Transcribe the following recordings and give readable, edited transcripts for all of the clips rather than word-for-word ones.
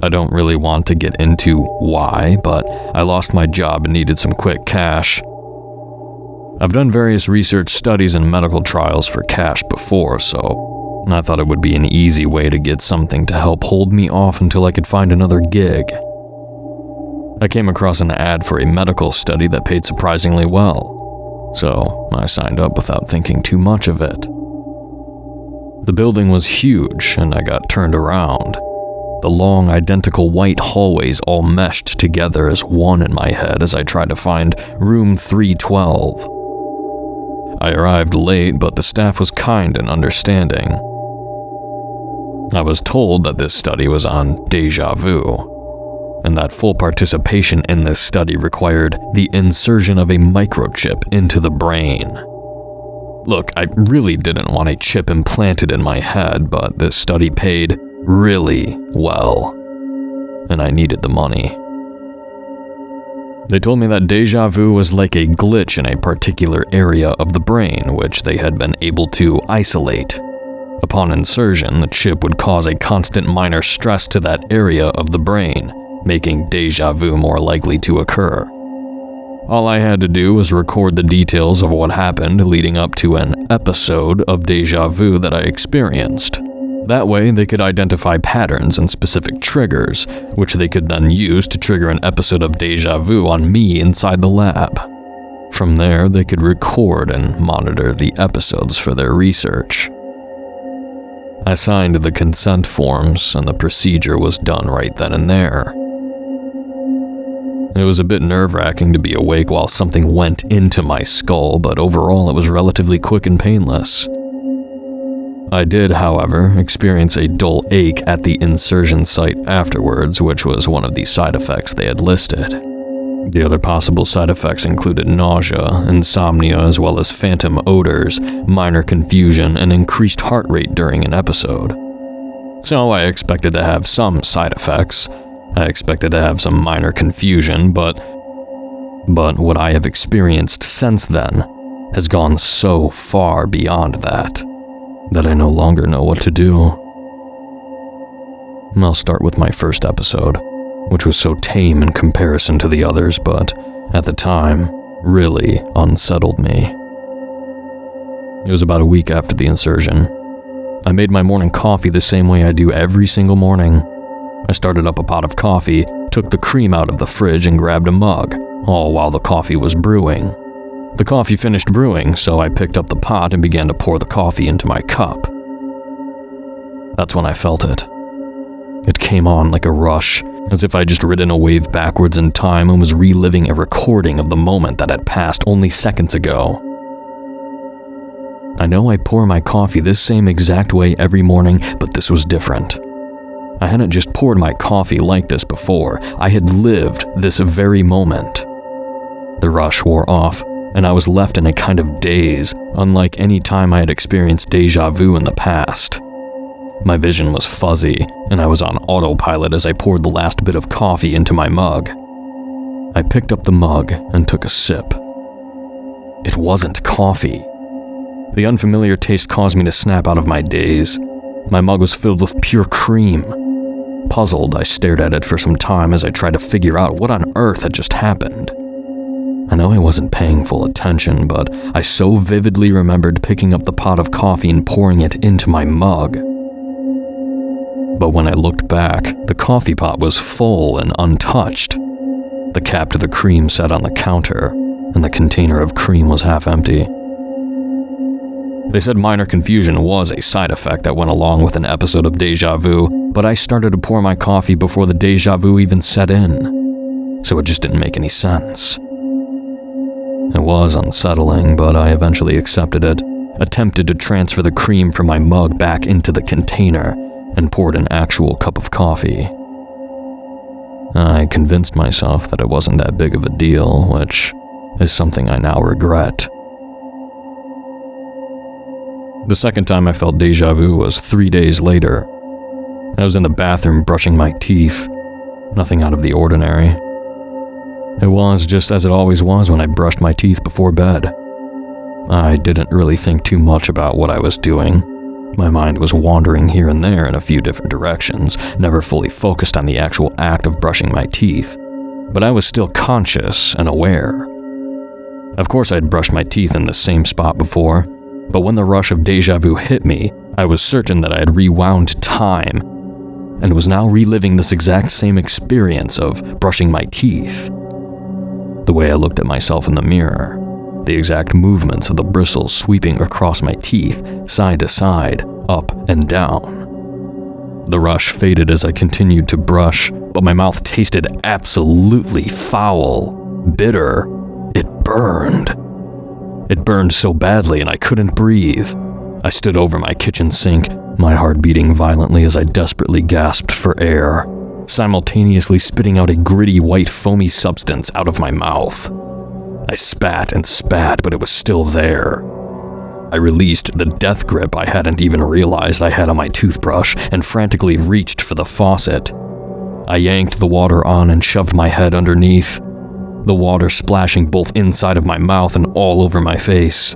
I don't really want to get into why, but I lost my job and needed some quick cash. I've done various research studies and medical trials for cash before, so I thought it would be an easy way to get something to help hold me off until I could find another gig. I came across an ad for a medical study that paid surprisingly well, so I signed up without thinking too much of it. The building was huge, and I got turned around. The long, identical white hallways all meshed together as one in my head as I tried to find room 312. I arrived late, but the staff was kind and understanding. I was told that this study was on deja vu, and that full participation in this study required the insertion of a microchip into the brain. Look, I really didn't want a chip implanted in my head, but this study paid really well, and I needed the money. They told me that deja vu was like a glitch in a particular area of the brain, which they had been able to isolate. Upon insertion, the chip would cause a constant minor stress to that area of the brain, making deja vu more likely to occur. All I had to do was record the details of what happened leading up to an episode of deja vu that I experienced. That way, they could identify patterns and specific triggers, which they could then use to trigger an episode of deja vu on me inside the lab. From there, they could record and monitor the episodes for their research. I signed the consent forms, and the procedure was done right then and there. It was a bit nerve-wracking to be awake while something went into my skull, but overall it was relatively quick and painless. I did, however, experience a dull ache at the insertion site afterwards, which was one of the side effects they had listed. The other possible side effects included nausea, insomnia, as well as phantom odors, minor confusion, and increased heart rate during an episode. So I expected to have some side effects. I expected to have some minor confusion, but what I have experienced since then has gone so far beyond that I no longer know what to do. I'll start with my first episode, which was so tame in comparison to the others, but at the time, really unsettled me. It was about a week after the insertion. I made my morning coffee the same way I do every single morning. I started up a pot of coffee, took the cream out of the fridge, and grabbed a mug, all while the coffee was brewing. The coffee finished brewing, so I picked up the pot and began to pour the coffee into my cup. That's when I felt it. It came on like a rush, as if I'd just ridden a wave backwards in time and was reliving a recording of the moment that had passed only seconds ago. I know I pour my coffee this same exact way every morning, but this was different. I hadn't just poured my coffee like this before, I had lived this very moment. The rush wore off, and I was left in a kind of daze, unlike any time I had experienced deja vu in the past. My vision was fuzzy, and I was on autopilot as I poured the last bit of coffee into my mug. I picked up the mug and took a sip. It wasn't coffee. The unfamiliar taste caused me to snap out of my daze. My mug was filled with pure cream. Puzzled, I stared at it for some time as I tried to figure out what on earth had just happened. I know I wasn't paying full attention, but I so vividly remembered picking up the pot of coffee and pouring it into my mug. But when I looked back, the coffee pot was full and untouched. The cap to the cream sat on the counter, and the container of cream was half empty. They said minor confusion was a side effect that went along with an episode of deja vu, but I started to pour my coffee before the deja vu even set in, so it just didn't make any sense. It was unsettling, but I eventually accepted it, attempted to transfer the cream from my mug back into the container, and poured an actual cup of coffee. I convinced myself that it wasn't that big of a deal, which is something I now regret. The second time I felt deja vu was 3 days later. I was in the bathroom brushing my teeth. Nothing out of the ordinary. It was just as it always was when I brushed my teeth before bed. I didn't really think too much about what I was doing. My mind was wandering here and there in a few different directions, never fully focused on the actual act of brushing my teeth, but I was still conscious and aware. Of course, I'd brushed my teeth in the same spot before, but when the rush of deja vu hit me, I was certain that I had rewound time and was now reliving this exact same experience of brushing my teeth. The way I looked at myself in the mirror, the exact movements of the bristles sweeping across my teeth, side to side, up and down. The rush faded as I continued to brush, but my mouth tasted absolutely foul, bitter. It burned. It burned so badly and I couldn't breathe. I stood over my kitchen sink, my heart beating violently as I desperately gasped for air, simultaneously spitting out a gritty white foamy substance out of my mouth. I spat and spat, but it was still there. I released the death grip I hadn't even realized I had on my toothbrush and frantically reached for the faucet. I yanked the water on and shoved my head underneath, the water splashing both inside of my mouth and all over my face.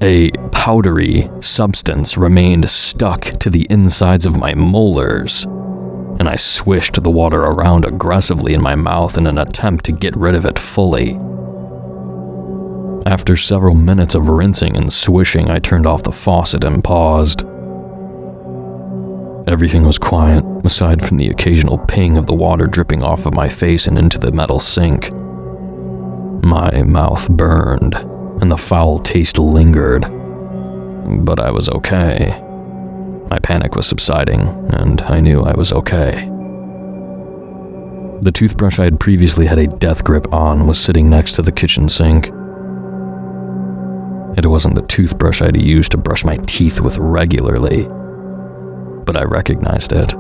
A powdery substance remained stuck to the insides of my molars, and I swished the water around aggressively in my mouth in an attempt to get rid of it fully. After several minutes of rinsing and swishing, I turned off the faucet and paused. Everything was quiet, aside from the occasional ping of the water dripping off of my face and into the metal sink. My mouth burned, and the foul taste lingered. But I was okay. My panic was subsiding, and I knew I was okay. The toothbrush I had previously had a death grip on was sitting next to the kitchen sink. It wasn't the toothbrush I'd used to brush my teeth with regularly, but I recognized it.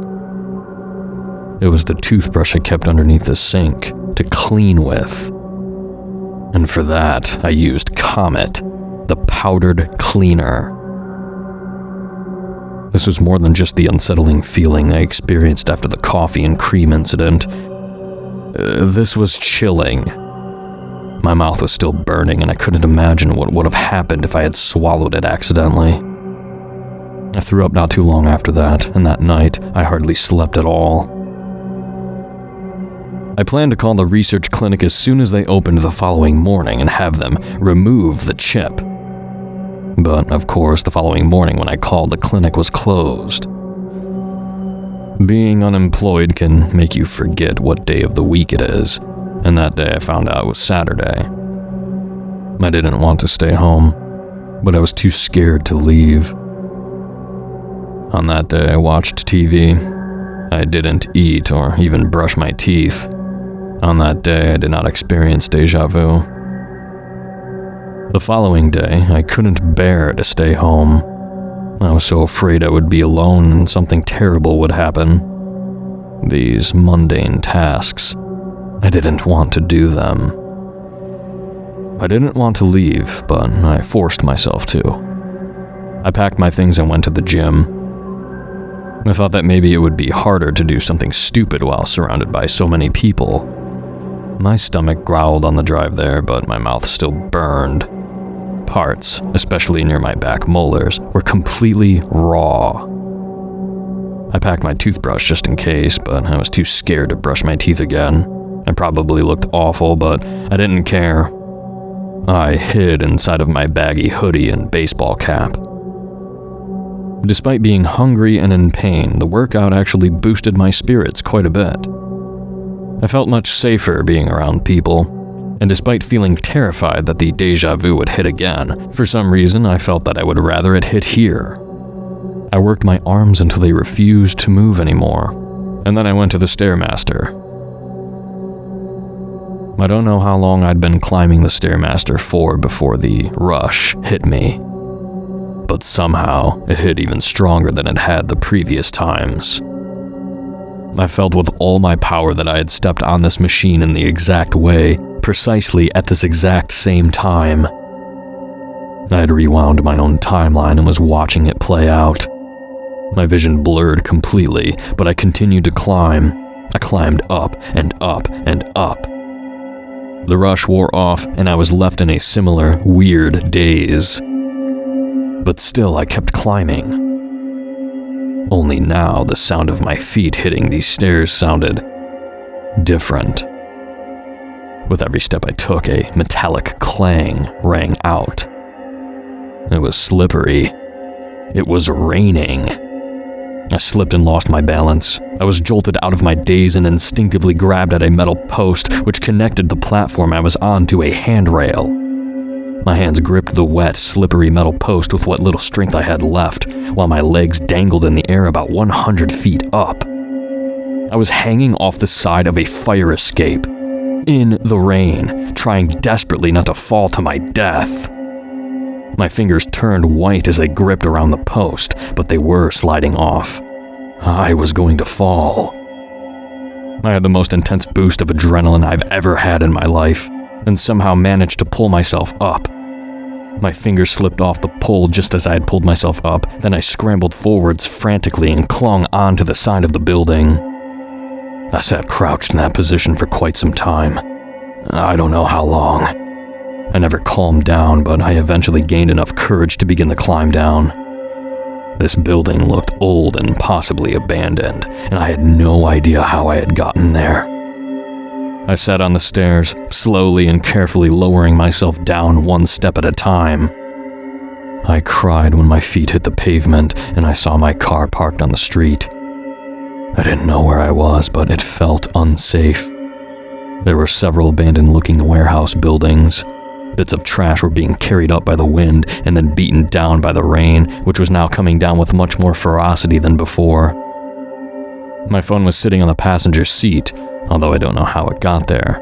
It was the toothbrush I kept underneath the sink to clean with. And for that, I used Comet, the powdered cleaner. This was more than just the unsettling feeling I experienced after the coffee and cream incident. This was chilling. My mouth was still burning, and I couldn't imagine what would have happened if I had swallowed it accidentally. I threw up not too long after that, and that night, I hardly slept at all. I planned to call the research clinic as soon as they opened the following morning and have them remove the chip. But, of course, the following morning when I called, the clinic was closed. Being unemployed can make you forget what day of the week it is, and that day I found out was Saturday. I didn't want to stay home, but I was too scared to leave. On that day, I watched TV. I didn't eat or even brush my teeth. On that day, I did not experience deja vu. The following day, I couldn't bear to stay home. I was so afraid I would be alone and something terrible would happen. These mundane tasks, I didn't want to do them. I didn't want to leave, but I forced myself to. I packed my things and went to the gym. I thought that maybe it would be harder to do something stupid while surrounded by so many people. My stomach growled on the drive there, but my mouth still burned. Parts, especially near my back molars, were completely raw. I packed my toothbrush just in case, but I was too scared to brush my teeth again. I probably looked awful, but I didn't care. I hid inside of my baggy hoodie and baseball cap. Despite being hungry and in pain, the workout actually boosted my spirits quite a bit. I felt much safer being around people, and despite feeling terrified that the deja vu would hit again, for some reason I felt that I would rather it hit here. I worked my arms until they refused to move anymore, and then I went to the Stairmaster. I don't know how long I'd been climbing the Stairmaster for before the rush hit me, but somehow it hit even stronger than it had the previous times. I felt with all my power that I had stepped on this machine in the exact way, precisely at this exact same time. I had rewound my own timeline and was watching it play out. My vision blurred completely, but I continued to climb. I climbed up and up and up. The rush wore off, and I was left in a similar, weird daze. but still I kept climbing. Only now the sound of my feet hitting these stairs sounded different. With every step I took, a metallic clang rang out. It was slippery. It was raining. I slipped and lost my balance. I was jolted out of my daze and instinctively grabbed at a metal post which connected the platform I was on to a handrail. My hands gripped the wet, slippery metal post with what little strength I had left, while my legs dangled in the air about 100 feet up. I was hanging off the side of a fire escape, in the rain, trying desperately not to fall to my death. My fingers turned white as they gripped around the post, but they were sliding off. I was going to fall. I had the most intense boost of adrenaline I've ever had in my life, and somehow managed to pull myself up. My fingers slipped off the pole just as I had pulled myself up, then I scrambled forwards frantically and clung onto the side of the building. I sat crouched in that position for quite some time. I don't know how long. I never calmed down, but I eventually gained enough courage to begin the climb down. This building looked old and possibly abandoned, and I had no idea how I had gotten there. I sat on the stairs, slowly and carefully lowering myself down one step at a time. I cried when my feet hit the pavement and I saw my car parked on the street. I didn't know where I was, but it felt unsafe. There were several abandoned-looking warehouse buildings. Bits of trash were being carried up by the wind and then beaten down by the rain, which was now coming down with much more ferocity than before. My phone was sitting on the passenger seat, although I don't know how it got there.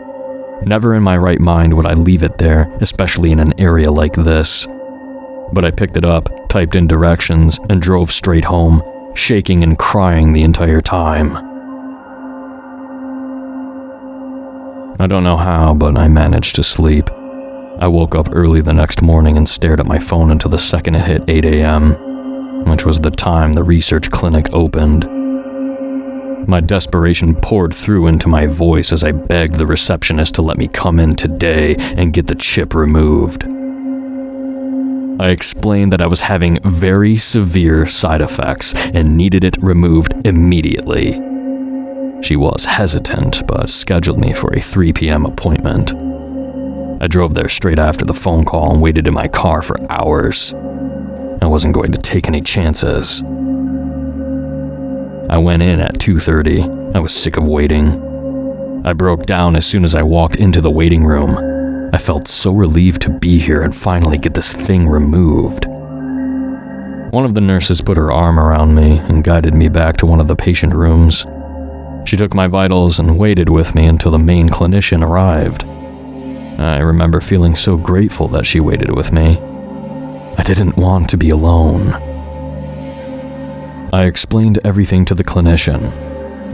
Never in my right mind would I leave it there, especially in an area like this. But I picked it up, typed in directions, and drove straight home, shaking and crying the entire time. I don't know how, but I managed to sleep. I woke up early the next morning and stared at my phone until the second it hit 8 a.m., which was the time the research clinic opened. My desperation poured through into my voice as I begged the receptionist to let me come in today and get the chip removed. I explained that I was having very severe side effects and needed it removed immediately. She was hesitant, but scheduled me for a 3 p.m. appointment. I drove there straight after the phone call and waited in my car for hours. I wasn't going to take any chances. I went in at 2:30. I was sick of waiting. I broke down as soon as I walked into the waiting room. I felt so relieved to be here and finally get this thing removed. One of the nurses put her arm around me and guided me back to one of the patient rooms. She took my vitals and waited with me until the main clinician arrived. I remember feeling so grateful that she waited with me. I didn't want to be alone. I explained everything to the clinician.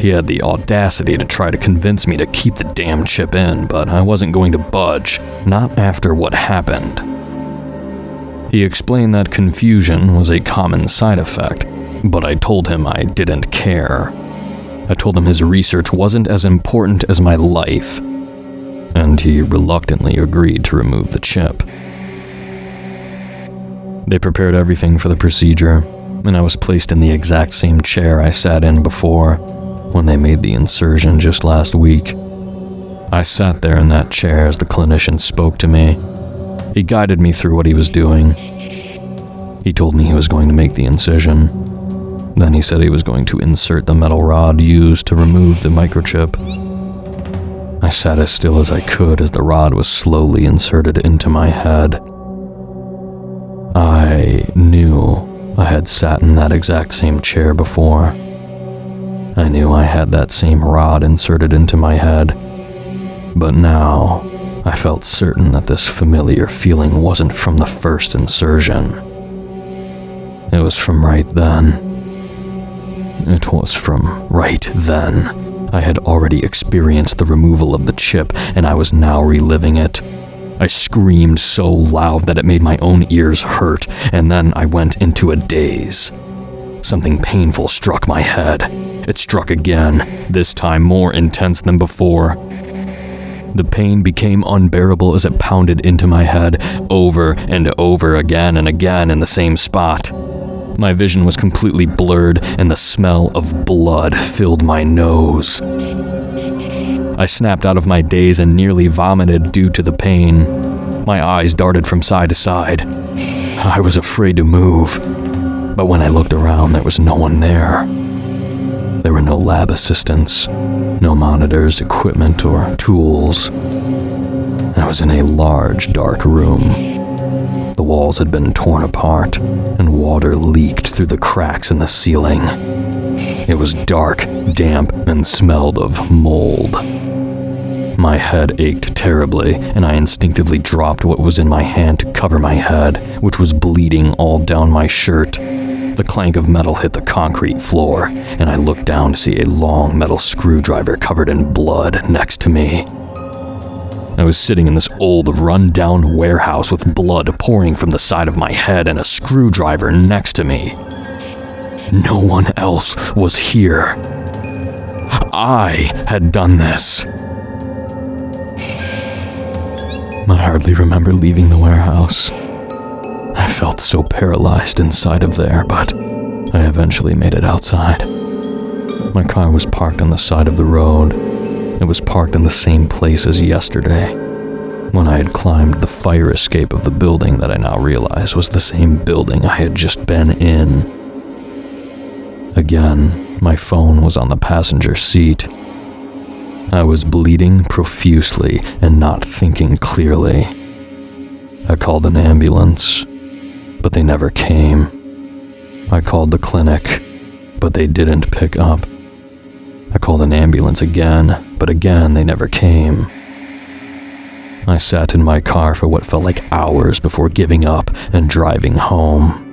He had the audacity to try to convince me to keep the damn chip in, but I wasn't going to budge, not after what happened. He explained that confusion was a common side effect, but I told him I didn't care. I told him his research wasn't as important as my life, and he reluctantly agreed to remove the chip. They prepared everything for the procedure, and I was placed in the exact same chair I sat in before, when they made the insertion just last week. I sat there in that chair as the clinician spoke to me. He guided me through what he was doing. He told me he was going to make the incision. Then he said he was going to insert the metal rod used to remove the microchip. I sat as still as I could as the rod was slowly inserted into my head. I knew I had sat in that exact same chair before. I knew I had that same rod inserted into my head, but now I felt certain that this familiar feeling wasn't from the first insertion. It was from right then. It was from right then. I had already experienced the removal of the chip, and I was now reliving it. I screamed so loud that it made my own ears hurt, and then I went into a daze. Something painful struck my head. It struck again, this time more intense than before. The pain became unbearable as it pounded into my head, over and over again and again in the same spot. My vision was completely blurred, and the smell of blood filled my nose. I snapped out of my daze and nearly vomited due to the pain. My eyes darted from side to side. I was afraid to move, but when I looked around, there was no one there. There were no lab assistants, no monitors, equipment, or tools. I was in a large, dark room. The walls had been torn apart, and water leaked through the cracks in the ceiling. It was dark, damp, and smelled of mold. My head ached terribly, and I instinctively dropped what was in my hand to cover my head, which was bleeding all down my shirt. The clank of metal hit the concrete floor, and I looked down to see a long metal screwdriver covered in blood next to me. I was sitting in this old, run-down warehouse with blood pouring from the side of my head and a screwdriver next to me. No one else was here. I had done this. I hardly remember leaving the warehouse. I felt so paralyzed inside of there, but I eventually made it outside. My car was parked on the side of the road. It was parked in the same place as yesterday, when I had climbed the fire escape of the building that I now realize was the same building I had just been in. Again, my phone was on the passenger seat. I was bleeding profusely and not thinking clearly. I called an ambulance, but they never came. I called the clinic, but they didn't pick up. I called an ambulance again, but again they never came. I sat in my car for what felt like hours before giving up and driving home.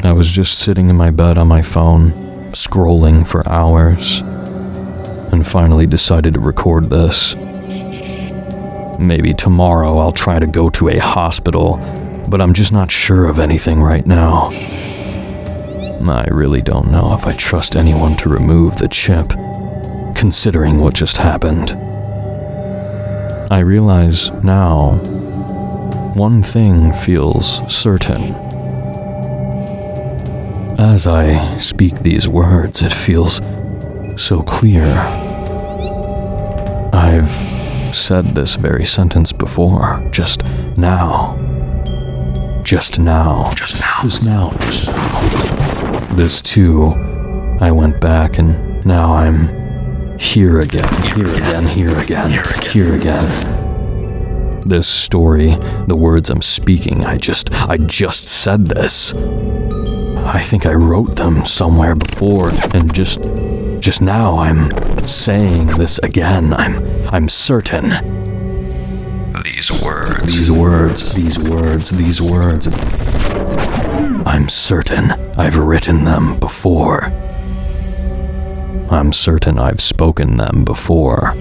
I was just sitting in my bed on my phone, scrolling for hours, and finally decided to record this. Maybe tomorrow I'll try to go to a hospital, but I'm just not sure of anything right now. I really don't know if I trust anyone to remove the chip, considering what just happened. I realize now, one thing feels certain. As I speak these words, it feels so clear. I've said this very sentence before, just now. Just now. Just now. Just now. Just now. This too, I went back and now I'm here again, here again, here again, here again. This story, the words I'm speaking, I just said this. I think I wrote them somewhere before, and just now I'm saying this again. I'm certain. These words. I'm certain I've written them before. I'm certain I've spoken them before.